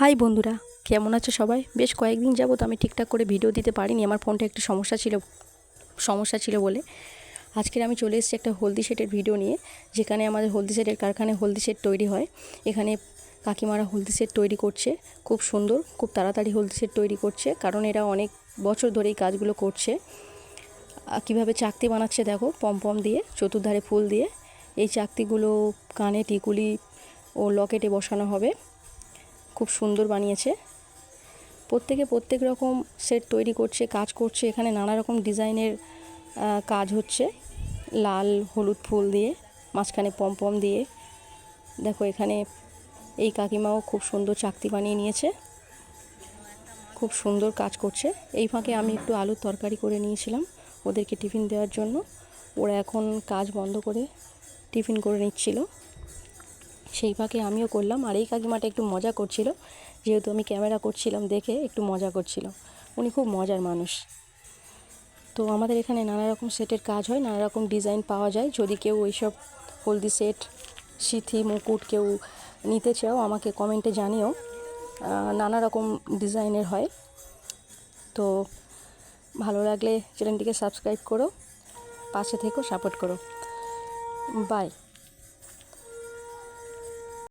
High বন্ধুরা, কেমন আছো সবাই? বেশ কয়েকদিন যাবত আমি ঠিকঠাক করে ভিডিও দিতে পারিনি। আমার ফোনটা একটু সমস্যা ছিল বলে আজকের আমি চলে এসেছি একটা হলদি সেটের ভিডিও নিয়ে, যেখানে আমাদের হলদি সেটের কারখানায় হলদি সেট তৈরি হয়। এখানে কাকিমারা হলদি সেট তৈরি করছে, খুব সুন্দর, খুব তাড়াতাড়ি হলদি সেট তৈরি করছে, কারণ এরা অনেক বছর ধরে এই কাজগুলো করছে। কীভাবে চাকতি বানাচ্ছে দেখো, পমপম দিয়ে, চতুর্ধারে ফুল দিয়ে। এই চাকতিগুলো কানে, টিকুলি ও লকেটে বসানো হবে। খুব সুন্দর বানিয়েছে। প্রত্যেক রকম সেট তৈরি করছে, কাজ করছে। এখানে নানা রকম ডিজাইনের কাজ হচ্ছে, লাল হলুদ ফুল দিয়ে, মাঝখানে পমপম দিয়ে। দেখো এখানে এই কাকিমাও খুব সুন্দর চাকতি বানিয়ে নিয়েছে, খুব সুন্দর কাজ করছে। এই ফাঁকে আমি একটু আলুর তরকারি করে নিয়েছিলাম ওদেরকে টিফিন দেওয়ার জন্য। ওরা এখন কাজ বন্ধ করে টিফিন করে নিচ্ছিল, সেই ফাঁকে আমিও করলাম। আর এই কাকিমাটা একটু মজা করছিল, যেহেতু আমি ক্যামেরা করছিলাম দেখে একটু মজা করছিল। উনি খুব মজার মানুষ। তো আমাদের এখানে নানা রকম সেটের কাজ হয়, নানা রকম ডিজাইন পাওয়া যায়। যদি কেউ ওইসব হলদি সেট, সিথি, মুকুট কেউ নিতে চাও আমাকে কমেন্টে জানিও। নানা রকম ডিজাইনের হয়। তো ভালো লাগলে চ্যানেলটিকে সাবস্ক্রাইব করো, পাশে থেকো, সাপোর্ট করো। বাই।